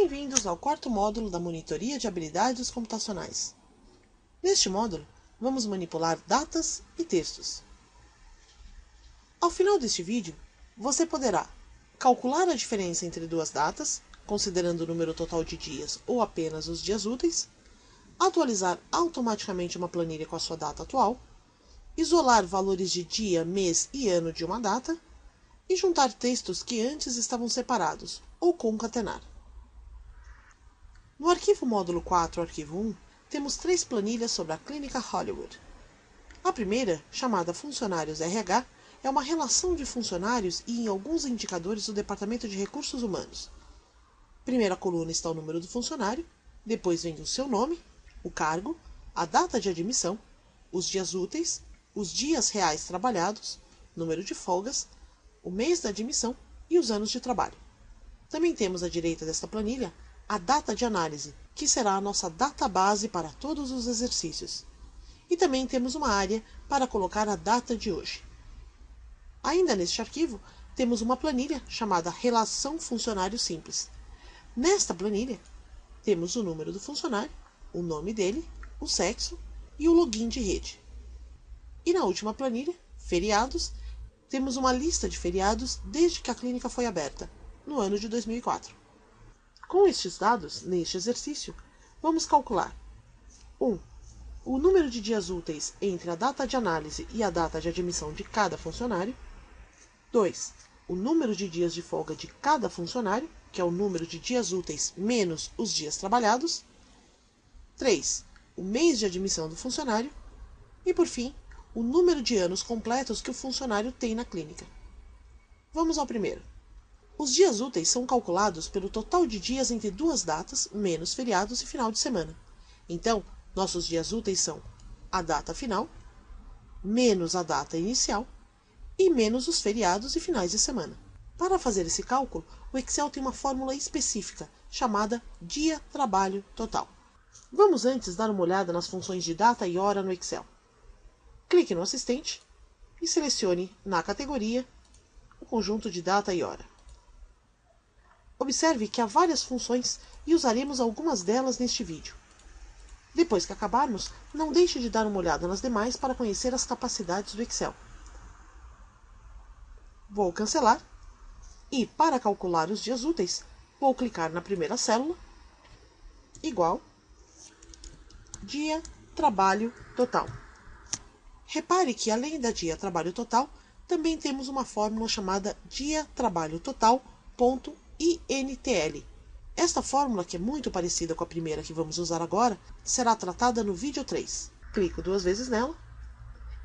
Bem-vindos ao quarto módulo da Monitoria de Habilidades Computacionais. Neste módulo, vamos manipular datas e textos. Ao final deste vídeo, você poderá calcular a diferença entre duas datas, considerando o número total de dias ou apenas os dias úteis, atualizar automaticamente uma planilha com a sua data atual, isolar valores de dia, mês e ano de uma data e juntar textos que antes estavam separados ou concatenar. No arquivo módulo 4, arquivo 1, temos 3 planilhas sobre a Clínica Hollywood. A primeira, chamada Funcionários RH, é uma relação de funcionários e em alguns indicadores do Departamento de Recursos Humanos. Primeira coluna está o número do funcionário, depois vem o seu nome, o cargo, a data de admissão, os dias úteis, os dias reais trabalhados, número de folgas, o mês da admissão e os anos de trabalho. Também temos à direita desta planilha a data de análise, que será a nossa database para todos os exercícios. E também temos uma área para colocar a data de hoje. Ainda neste arquivo, temos uma planilha chamada Relação Funcionário Simples. Nesta planilha, temos o número do funcionário, o nome dele, o sexo e o login de rede. E na última planilha, Feriados, temos uma lista de feriados desde que a clínica foi aberta, no ano de 2004. Com estes dados, neste exercício, vamos calcular 1. O número de dias úteis entre a data de análise e a data de admissão de cada funcionário. 2. O número de dias de folga de cada funcionário, que é o número de dias úteis menos os dias trabalhados. 3. O mês de admissão do funcionário. E, por fim, o número de anos completos que o funcionário tem na clínica. Vamos ao primeiro. Os dias úteis são calculados pelo total de dias entre duas datas, menos feriados e final de semana. Então, nossos dias úteis são a data final, menos a data inicial e menos os feriados e finais de semana. Para fazer esse cálculo, o Excel tem uma fórmula específica, chamada dia-trabalho total. Vamos antes dar uma olhada nas funções de data e hora no Excel. Clique no assistente e selecione na categoria o conjunto de data e hora. Observe que há várias funções e usaremos algumas delas neste vídeo. Depois que acabarmos, não deixe de dar uma olhada nas demais para conhecer as capacidades do Excel. Vou cancelar e, para calcular os dias úteis, vou clicar na primeira célula, igual, dia, trabalho, total. Repare que, além da dia, trabalho, total, também temos uma fórmula chamada dia, trabalho, total.intl. Esta fórmula, que é muito parecida com a primeira que vamos usar agora, será tratada no vídeo 3. Clico 2 vezes nela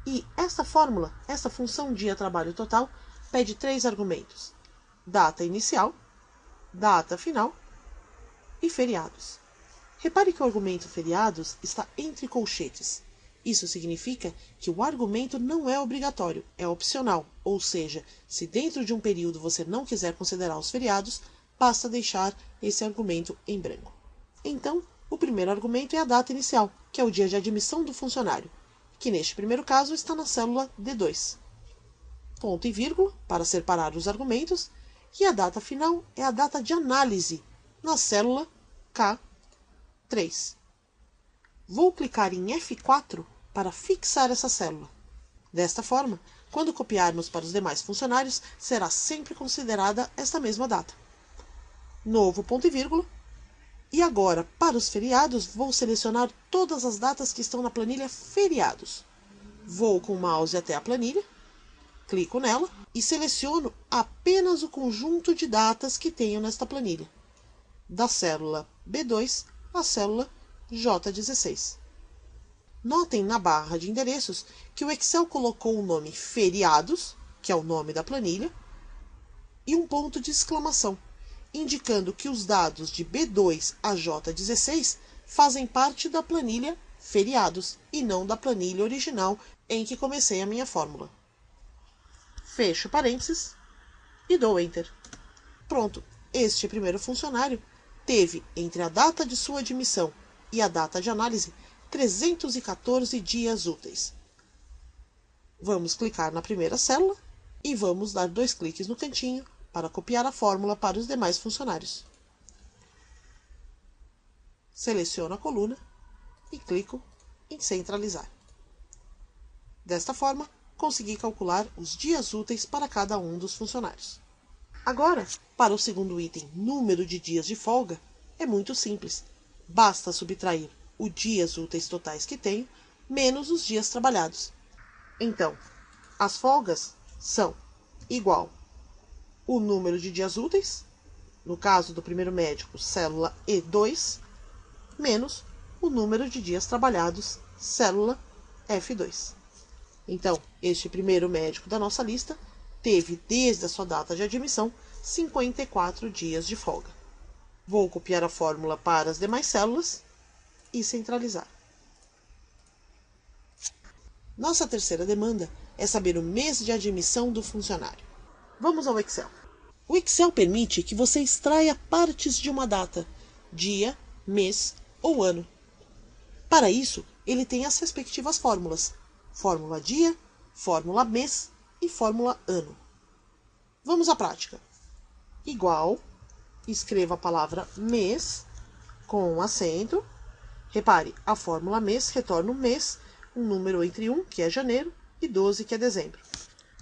e esta função dia trabalho total, pede 3 argumentos: data inicial, data final e feriados. Repare que o argumento feriados está entre colchetes. Isso significa que o argumento não é obrigatório, é opcional, ou seja, se dentro de um período você não quiser considerar os feriados, basta deixar esse argumento em branco. Então, o primeiro argumento é a data inicial, que é o dia de admissão do funcionário, que neste primeiro caso está na célula D2. Ponto e vírgula para separar os argumentos, e a data final é a data de análise, na célula K3. Vou clicar em F4 para fixar essa célula. Desta forma, quando copiarmos para os demais funcionários, será sempre considerada esta mesma data. Novo ponto e vírgula. E agora, para os feriados, vou selecionar todas as datas que estão na planilha Feriados. Vou com o mouse até a planilha, clico nela e seleciono apenas o conjunto de datas que tenho nesta planilha, da célula B2 à célula J16. Notem na barra de endereços que o Excel colocou o nome Feriados, que é o nome da planilha, e um ponto de exclamação, indicando que os dados de B2 a J16 fazem parte da planilha Feriados e não da planilha original em que comecei a minha fórmula. Fecho parênteses e dou Enter. Pronto, este primeiro funcionário teve, entre a data de sua admissão e a data de análise, 314 dias úteis. Vamos clicar na primeira célula e vamos dar 2 cliques no cantinho para copiar a fórmula para os demais funcionários. Seleciono a coluna e clico em centralizar. Desta forma, consegui calcular os dias úteis para cada um dos funcionários. Agora, para o segundo item, número de dias de folga, é muito simples. Basta subtrair os dias úteis totais que tenho, menos os dias trabalhados. Então, as folgas são igual o número de dias úteis, no caso do primeiro médico, célula E2, menos o número de dias trabalhados, célula F2. Então, este primeiro médico da nossa lista teve, desde a sua data de admissão, 54 dias de folga. Vou copiar a fórmula para as demais células e centralizar. Nossa terceira demanda é saber o mês de admissão do funcionário. Vamos ao Excel. O Excel permite que você extraia partes de uma data, dia, mês ou ano. Para isso, ele tem as respectivas fórmulas: fórmula dia, fórmula mês e fórmula ano. Vamos à prática. Igual, escreva a palavra mês com um acento. Repare, a fórmula mês retorna um mês, um número entre 1, que é janeiro, e 12, que é dezembro.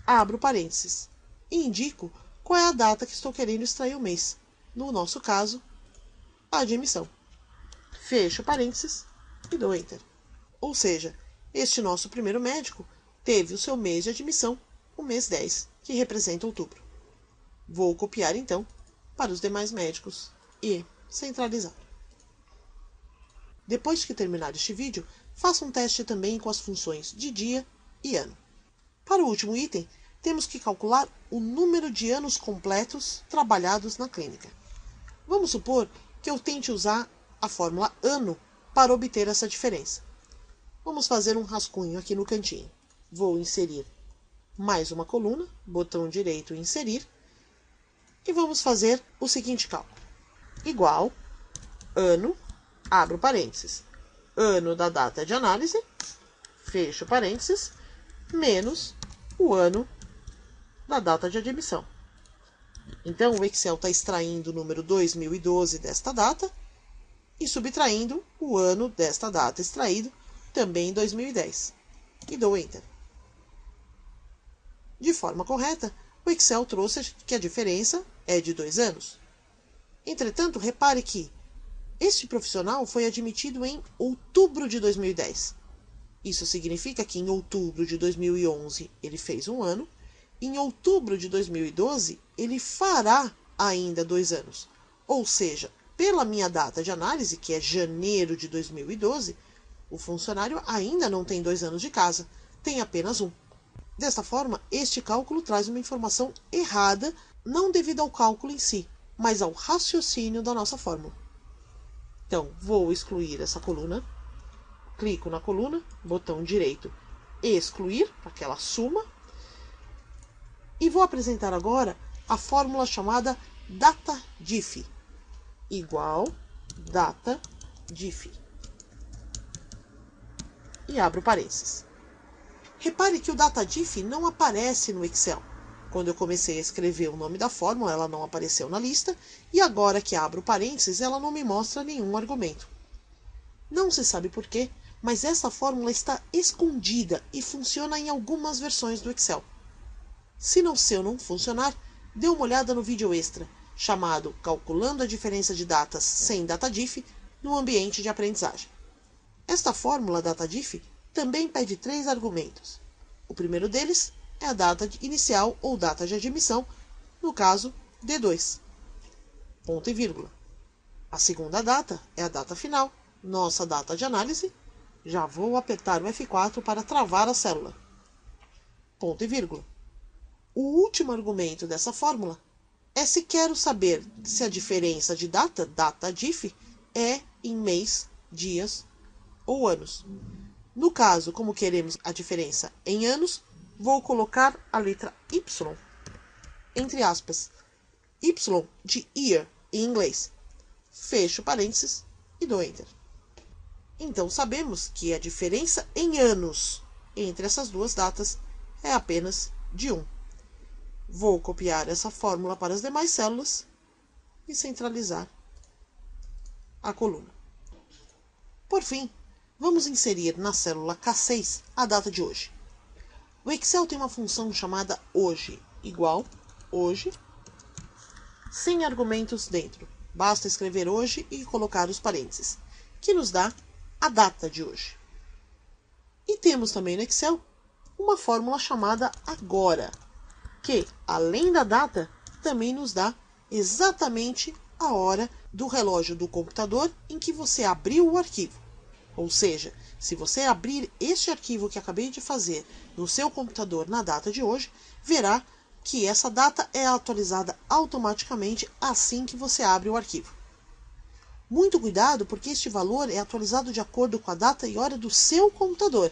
Abro parênteses e indico qual é a data que estou querendo extrair o mês. No nosso caso, a admissão. Fecho parênteses e dou Enter. Ou seja, este nosso primeiro médico teve o seu mês de admissão, o mês 10, que representa outubro. Vou copiar então para os demais médicos e centralizar. Depois que terminar este vídeo, faça um teste também com as funções de dia e ano. Para o último item, temos que calcular o número de anos completos trabalhados na clínica. Vamos supor que eu tente usar a fórmula ano para obter essa diferença. Vamos fazer um rascunho aqui no cantinho. Vou inserir mais uma coluna, botão direito inserir, e vamos fazer o seguinte cálculo. Igual, ano, abro parênteses, ano da data de análise, fecho parênteses, menos o ano da data de admissão. Então, o Excel está extraindo o número 2012 desta data e subtraindo o ano desta data extraído, também em 2010. E dou Enter. De forma correta, o Excel trouxe que a diferença é de 2 anos. Entretanto, repare que este profissional foi admitido em outubro de 2010. Isso significa que em outubro de 2011 ele fez 1 ano, em outubro de 2012 ele fará ainda 2 anos. Ou seja, pela minha data de análise, que é janeiro de 2012, o funcionário ainda não tem 2 anos de casa, tem apenas 1. Desta forma, este cálculo traz uma informação errada, não devido ao cálculo em si, mas ao raciocínio da nossa fórmula. Então, vou excluir essa coluna, clico na coluna, botão direito, excluir, para que ela suma, e vou apresentar agora a fórmula chamada DATA-DIF, igual DATA-DIF. E abro parênteses. Repare que o DATA-DIF não aparece no Excel. Quando eu comecei a escrever o nome da fórmula, ela não apareceu na lista, e agora que abro parênteses, ela não me mostra nenhum argumento. Não se sabe por quê, mas essa fórmula está escondida e funciona em algumas versões do Excel. Se no seu não funcionar, dê uma olhada no vídeo extra, chamado Calculando a diferença de datas sem DATA-DIF no ambiente de aprendizagem. Esta fórmula DATA-DIF também pede 3 argumentos. O primeiro deles é a data inicial ou data de admissão, no caso D2, ponto e vírgula. A segunda data é a data final, nossa data de análise. Já vou apertar o F4 para travar a célula, ponto e vírgula. O último argumento dessa fórmula é se quero saber se a diferença de data, DATA-DIF, é em mês, dias ou anos. No caso, como queremos a diferença em anos, vou colocar a letra Y, entre aspas, Y de year em inglês. Fecho parênteses e dou Enter. Então sabemos que a diferença em anos entre essas duas datas é apenas de 1. Vou copiar essa fórmula para as demais células e centralizar a coluna. Por fim, vamos inserir na célula K6 a data de hoje. O Excel tem uma função chamada hoje, igual hoje, sem argumentos dentro. Basta escrever hoje e colocar os parênteses, que nos dá a data de hoje. E temos também no Excel uma fórmula chamada agora, que, além da data, também nos dá exatamente a hora do relógio do computador em que você abriu o arquivo. Ou seja, se você abrir este arquivo que acabei de fazer no seu computador na data de hoje, verá que essa data é atualizada automaticamente assim que você abre o arquivo. Muito cuidado, porque este valor é atualizado de acordo com a data e hora do seu computador.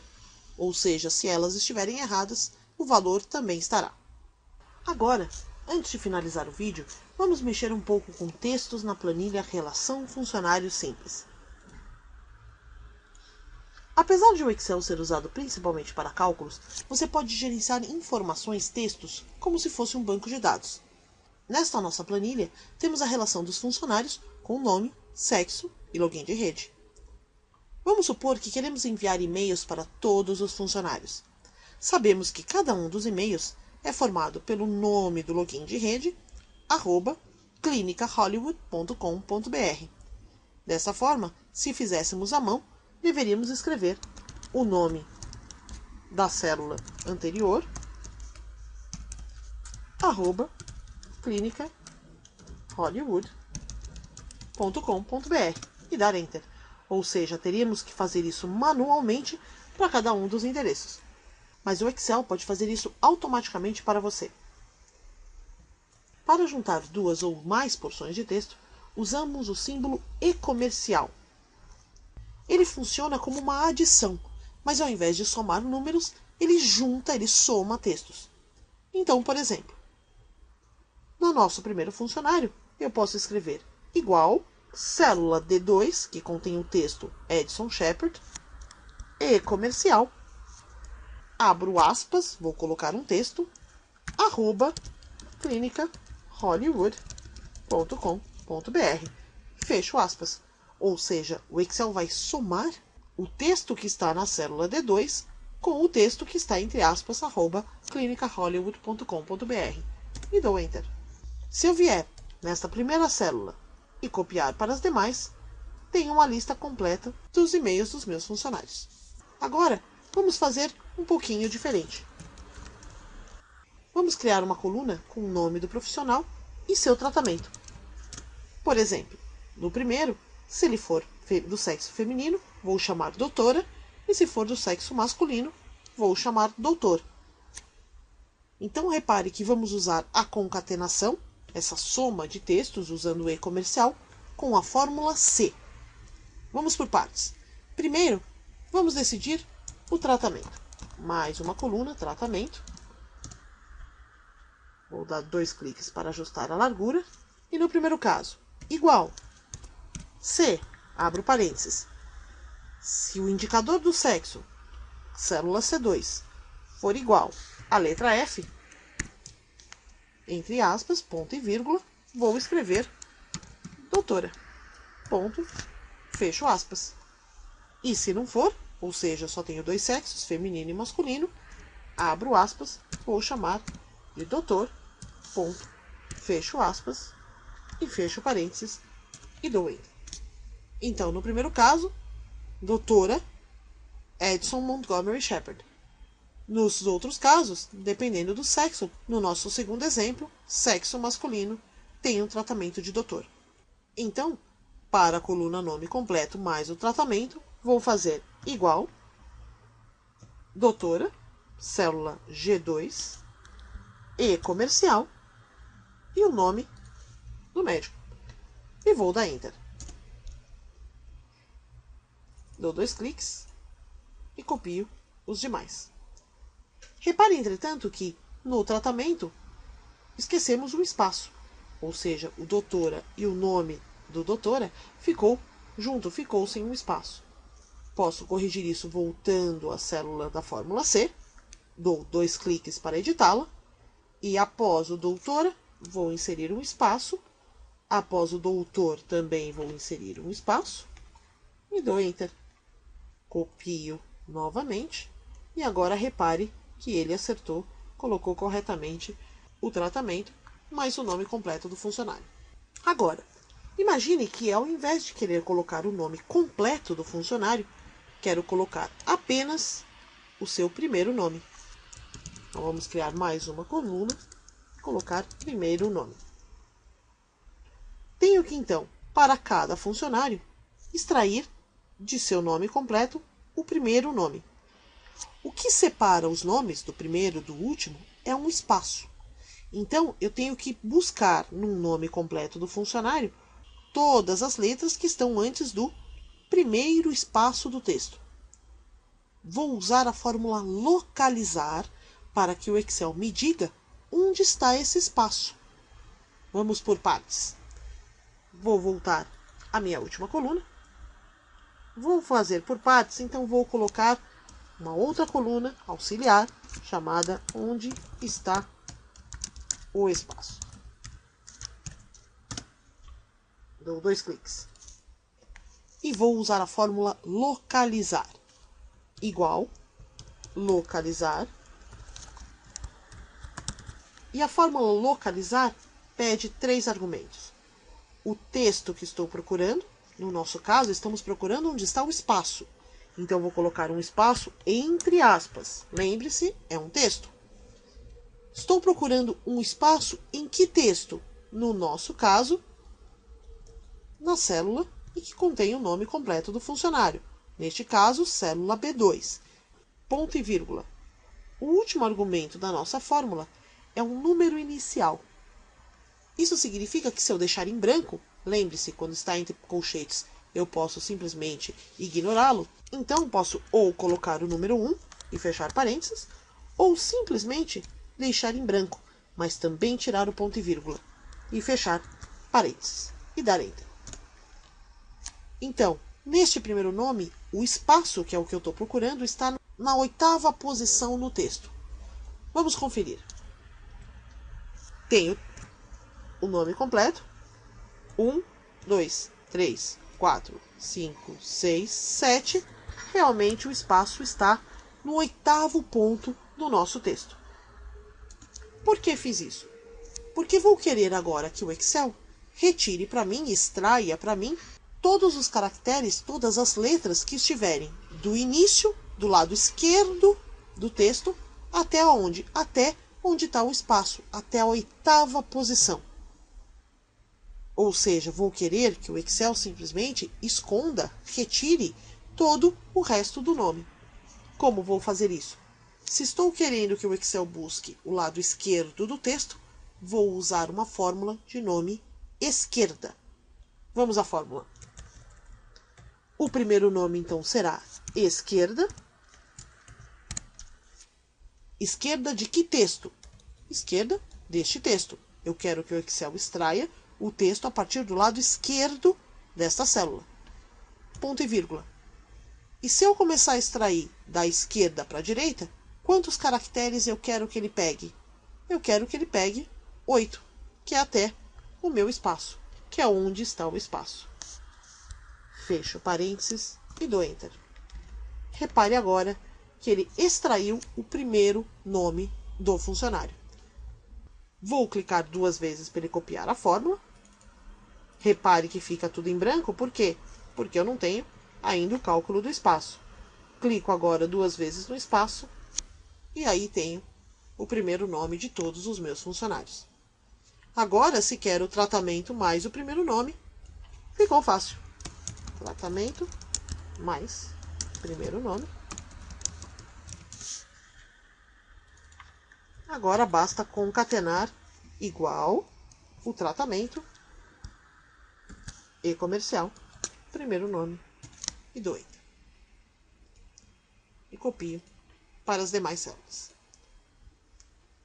Ou seja, se elas estiverem erradas, o valor também estará. Agora, antes de finalizar o vídeo, vamos mexer um pouco com textos na planilha Relação Funcionário Simples. Apesar de o Excel ser usado principalmente para cálculos, você pode gerenciar informações, textos, como se fosse um banco de dados. Nesta nossa planilha, temos a relação dos funcionários com nome, sexo e login de rede. Vamos supor que queremos enviar e-mails para todos os funcionários. Sabemos que cada um dos e-mails é formado pelo nome do login de rede, @clinicahollywood.com.br. Dessa forma, se fizéssemos à mão, deveríamos escrever o nome da célula anterior, @clinicahollywood.com.br e dar Enter. Ou seja, teríamos que fazer isso manualmente para cada um dos endereços. Mas o Excel pode fazer isso automaticamente para você. Para juntar duas ou mais porções de texto, usamos o símbolo e-comercial. Ele funciona como uma adição, mas ao invés de somar números, ele soma textos. Então, por exemplo, no nosso primeiro funcionário, eu posso escrever igual célula D2, que contém o texto Edson Shepard, e comercial, abro aspas, vou colocar um texto, @clinicahollywood.com.br, fecho aspas. Ou seja, o Excel vai somar o texto que está na célula D2 com o texto que está entre aspas, @clinicahollywood.com.br e dou Enter. Se eu vier nesta primeira célula e copiar para as demais, tenho uma lista completa dos e-mails dos meus funcionários. Agora, vamos fazer um pouquinho diferente. Vamos criar uma coluna com o nome do profissional e seu tratamento. Por exemplo, no primeiro, se ele for do sexo feminino, vou chamar doutora, e se for do sexo masculino, vou chamar doutor. Então, repare que vamos usar a concatenação, essa soma de textos usando o e-comercial, com a fórmula C. Vamos por partes. Primeiro, vamos decidir o tratamento. Mais uma coluna, tratamento. Vou dar 2 cliques para ajustar a largura. E no primeiro caso, igual C, abro parênteses. Se o indicador do sexo, célula C2, for igual à letra F, entre aspas, ponto e vírgula, vou escrever doutora, ponto, fecho aspas. E se não for, ou seja, só tenho 2 sexos, feminino e masculino, abro aspas, vou chamar de doutor, ponto, fecho aspas, e fecho parênteses, e dou Enter. Então, no primeiro caso, doutora Edson Montgomery Shepard. Nos outros casos, dependendo do sexo, no nosso segundo exemplo, sexo masculino, tem um tratamento de doutor. Então, para a coluna nome completo mais o tratamento, vou fazer igual doutora, célula G2, e comercial, e o nome do médico. E vou dar Enter. Dou 2 cliques e copio os demais. Repare, entretanto, que no tratamento esquecemos o espaço, ou seja, o doutora e o nome do doutora ficou sem um espaço. Posso corrigir isso voltando à célula da fórmula C, dou 2 cliques para editá-la, e após o doutora, vou inserir um espaço, após o doutor também vou inserir um espaço, e dou Enter. copio novamente e agora repare que ele acertou, colocou corretamente o tratamento mais o nome completo do funcionário. Agora, imagine que ao invés de querer colocar o nome completo do funcionário, quero colocar apenas o seu primeiro nome. Então vamos criar mais uma coluna e colocar primeiro nome. Tenho que então, para cada funcionário, extrair de seu nome completo o primeiro nome. O que separa os nomes do primeiro do último é um espaço. Então, eu tenho que buscar num nome completo do funcionário todas as letras que estão antes do primeiro espaço do texto. Vou usar a fórmula localizar para que o Excel me diga onde está esse espaço. Vamos por partes. Vou voltar à minha última coluna. Vou fazer por partes, então vou colocar uma outra coluna auxiliar chamada onde está o espaço. Dou 2 cliques. E vou usar a fórmula localizar. Igual, localizar. E a fórmula localizar pede 3 argumentos. O texto que estou procurando, no nosso caso, estamos procurando onde está o espaço. Então, vou colocar um espaço entre aspas. Lembre-se, é um texto. Estou procurando um espaço em que texto? No nosso caso, na célula e que contém o nome completo do funcionário. Neste caso, célula B2. Ponto e vírgula. O último argumento da nossa fórmula é um número inicial. Isso significa que se eu deixar em branco, lembre-se, quando está entre colchetes, eu posso simplesmente ignorá-lo. Então, posso ou colocar o número 1 e fechar parênteses, ou simplesmente deixar em branco, mas também tirar o ponto e vírgula e fechar parênteses e dar Enter. Então, neste primeiro nome, o espaço, que é o que eu estou procurando, está na 8ª posição no texto. Vamos conferir. Tenho o nome completo. 1, 2, 3, 4, 5, 6, 7. Realmente o espaço está no 8º ponto do nosso texto. Por que fiz isso? Porque vou querer agora que o Excel retire para mim, extraia para mim, todos os caracteres, todas as letras que estiverem do início, do lado esquerdo do texto, até onde? Até onde está o espaço, até a 8ª posição. Ou seja, vou querer que o Excel simplesmente esconda, retire todo o resto do nome. Como vou fazer isso? Se estou querendo que o Excel busque o lado esquerdo do texto, vou usar uma fórmula de nome esquerda. Vamos à fórmula. O primeiro nome, então, será esquerda. Esquerda de que texto? Esquerda deste texto. Eu quero que o Excel extraia o texto a partir do lado esquerdo desta célula. Ponto e vírgula. E se eu começar a extrair da esquerda para a direita, quantos caracteres eu quero que ele pegue? Eu quero que ele pegue 8, que é até o meu espaço, que é onde está o espaço. Fecho parênteses e dou Enter. Repare agora que ele extraiu o primeiro nome do funcionário. Vou clicar 2 vezes para ele copiar a fórmula. Repare que fica tudo em branco, por quê? Porque eu não tenho ainda o cálculo do espaço. Clico agora 2 vezes no espaço e aí tenho o primeiro nome de todos os meus funcionários. Agora, se quero o tratamento mais o primeiro nome, ficou fácil. Tratamento mais primeiro nome. Agora basta concatenar igual o tratamento e comercial, primeiro nome, e dou Enter. E copio para as demais células.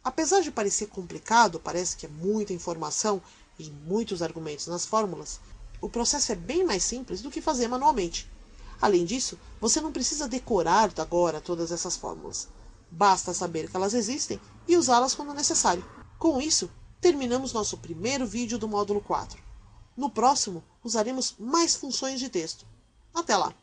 Apesar de parecer complicado, parece que é muita informação e muitos argumentos nas fórmulas, o processo é bem mais simples do que fazer manualmente. Além disso, você não precisa decorar agora todas essas fórmulas. Basta saber que elas existem e usá-las quando necessário. Com isso, terminamos nosso primeiro vídeo do módulo 4. No próximo, usaremos mais funções de texto. Até lá!